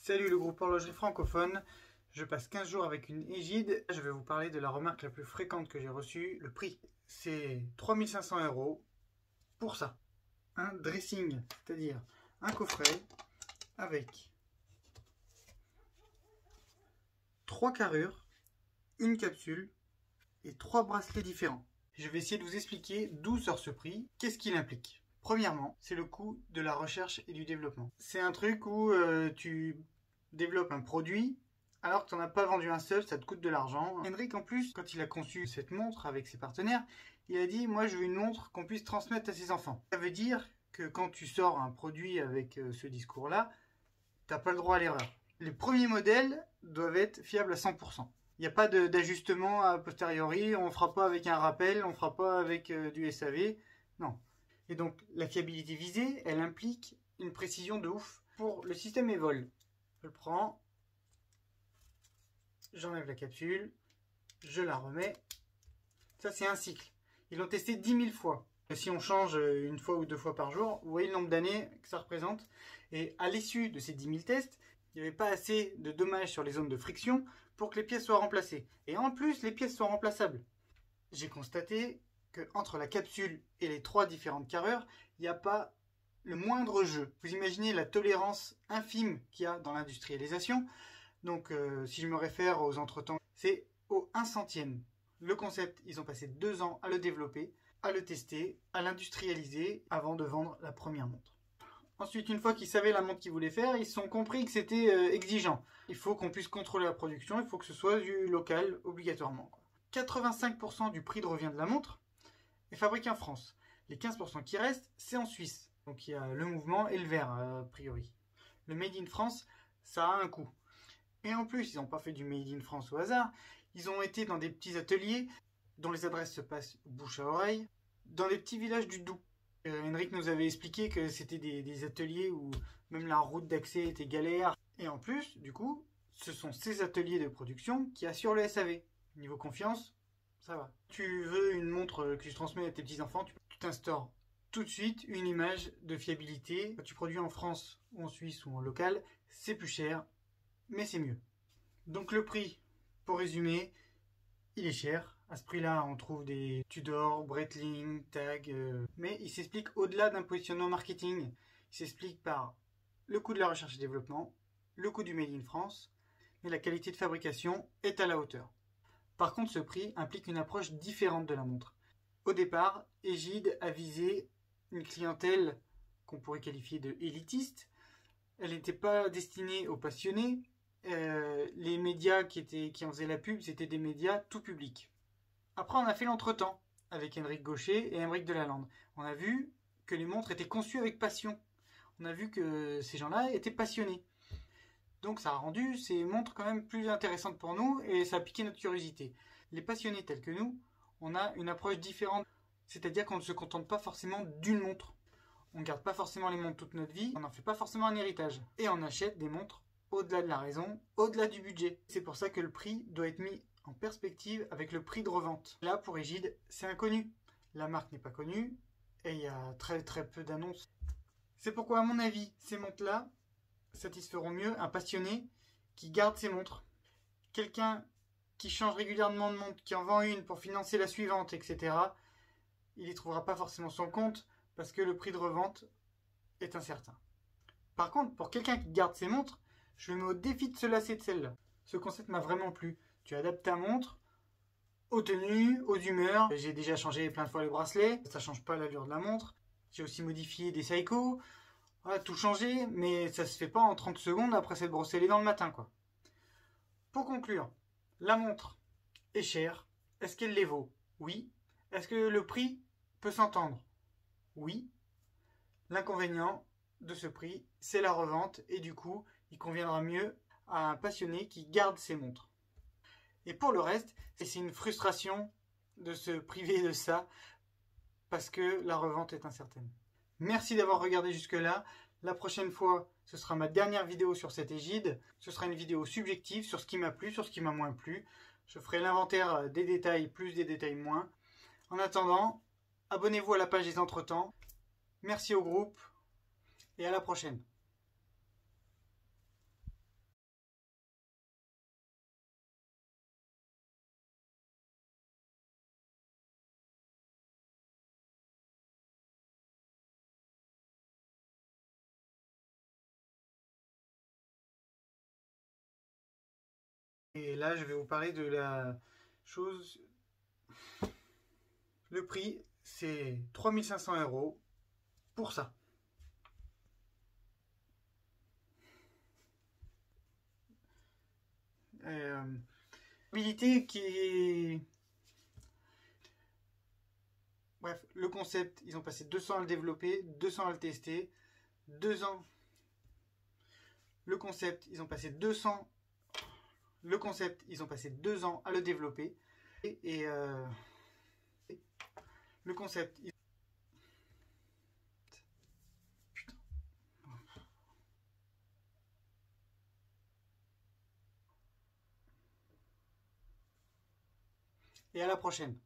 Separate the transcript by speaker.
Speaker 1: Salut le groupe horloger francophone, je passe 15 jours avec une égide. Je vais vous parler de la remarque la plus fréquente que j'ai reçue, le prix. C'est 3500 € pour ça. Un dressing, c'est-à-dire un coffret avec 3 carrures, une capsule et 3 bracelets différents. Je vais essayer de vous expliquer d'où sort ce prix, qu'est-ce qu'il implique. Premièrement, c'est le coût de la recherche et du développement. C'est un truc où tu développes un produit alors que tu n'en as pas vendu un seul, ça te coûte de l'argent. Henrik, en plus, quand il a conçu cette montre avec ses partenaires, il a dit « Moi, je veux une montre qu'on puisse transmettre à ses enfants ». Ça veut dire que quand tu sors un produit avec ce discours-là, tu n'as pas le droit à l'erreur. Les premiers modèles doivent être fiables à 100%. Il n'y a pas d'ajustement a posteriori, on ne fera pas avec un rappel, on ne fera pas avec du SAV, non. Et donc, la fiabilité visée, elle implique une précision de ouf. Pour le système Evol, je le prends, j'enlève la capsule, je la remets. Ça, c'est un cycle. Ils l'ont testé 10 000 fois. Si on change une fois ou 2 fois par jour, vous voyez le nombre d'années que ça représente. Et à l'issue de ces 10 000 tests, il n'y avait pas assez de dommages sur les zones de friction pour que les pièces soient remplacées. Et en plus, les pièces sont remplaçables. J'ai constaté qu'entre la capsule et les 3 différentes carrures, il n'y a pas le moindre jeu. Vous imaginez la tolérance infime qu'il y a dans l'industrialisation. Donc, si je me réfère aux entretemps, c'est au 1 centième. Le concept, ils ont passé 2 ans à le développer, à le tester, à l'industrialiser avant de vendre la première montre. Ensuite, une fois qu'ils savaient la montre qu'ils voulaient faire, ils ont compris que c'était exigeant. Il faut qu'on puisse contrôler la production, il faut que ce soit du local obligatoirement. 85% du prix de revient de la montre est fabriqué en France. Les 15% qui restent, c'est en Suisse. Donc il y a le mouvement et le vert, a priori. Le Made in France, ça a un coût. Et en plus, ils n'ont pas fait du Made in France au hasard. Ils ont été dans des petits ateliers dont les adresses se passent bouche à oreille, dans les petits villages du Doubs. Henrik nous avait expliqué que c'était des ateliers où même la route d'accès était galère. Et en plus, du coup, ce sont ces ateliers de production qui assurent le SAV. Niveau confiance, ça va. Tu veux une montre que tu transmets à tes petits-enfants, tu t'instaures tout de suite une image de fiabilité. Quand tu produis en France ou en Suisse ou en local, c'est plus cher, mais c'est mieux. Donc le prix, pour résumer, il est cher. À ce prix-là, on trouve des Tudor, Breitling, Tag, mais il s'explique au-delà d'un positionnement marketing. Il s'explique par le coût de la recherche et développement, le coût du Made in France, mais la qualité de fabrication est à la hauteur. Par contre, ce prix implique une approche différente de la montre. Au départ, Égide a visé une clientèle qu'on pourrait qualifier de élitiste. Elle n'était pas destinée aux passionnés. Les médias qui en faisaient la pub, c'était des médias tout public. Après, on a fait l'entretemps avec Henrik Gaucher et Aymeric Delalande. On a vu que les montres étaient conçues avec passion. On a vu que ces gens-là étaient passionnés. Donc ça a rendu ces montres quand même plus intéressantes pour nous et ça a piqué notre curiosité. Les passionnés tels que nous, on a une approche différente. C'est-à-dire qu'on ne se contente pas forcément d'une montre. On ne garde pas forcément les montres toute notre vie, on n'en fait pas forcément un héritage. Et on achète des montres au-delà de la raison, au-delà du budget. C'est pour ça que le prix doit être mis en perspective avec le prix de revente. Là, pour Égide, c'est inconnu. La marque n'est pas connue et il y a très peu d'annonces. C'est pourquoi, à mon avis, ces montres-là satisferont mieux un passionné qui garde ses montres. Quelqu'un qui change régulièrement de montre, qui en vend une pour financer la suivante, etc., il n'y trouvera pas forcément son compte parce que le prix de revente est incertain. Par contre, pour quelqu'un qui garde ses montres, je me mets au défi de se lasser de celle-là. Ce concept m'a vraiment plu. Tu adaptes ta montre aux tenues, aux humeurs. J'ai déjà changé plein de fois le bracelet, ça change pas l'allure de la montre. J'ai aussi modifié des Seiko. Voilà, tout changé, mais ça se fait pas en 30 secondes après s'être brossé les dents le matin, quoi. Pour conclure, la montre est chère. Est-ce qu'elle les vaut? Oui. Est-ce que le prix peut s'entendre? Oui. L'inconvénient de ce prix, c'est la revente et du coup, il conviendra mieux à un passionné qui garde ses montres. Et pour le reste, c'est une frustration de se priver de ça parce que la revente est incertaine. Merci d'avoir regardé jusque-là. La prochaine fois, ce sera ma dernière vidéo sur cette égide. Ce sera une vidéo subjective sur ce qui m'a plu, sur ce qui m'a moins plu. Je ferai l'inventaire des détails plus des détails moins. En attendant, abonnez-vous à la page des entretemps. Merci au groupe et à la prochaine. Et là, je vais vous parler de la chose. Le prix, c'est 3500 € pour ça. Habilité qui est... Bref, le concept, ils ont passé 200 à le développer, 200 à le tester, 2 ans. Le concept, ils ont passé 200. Le concept, ils ont passé 2 ans à le développer. Le concept... Putain. Et à la prochaine.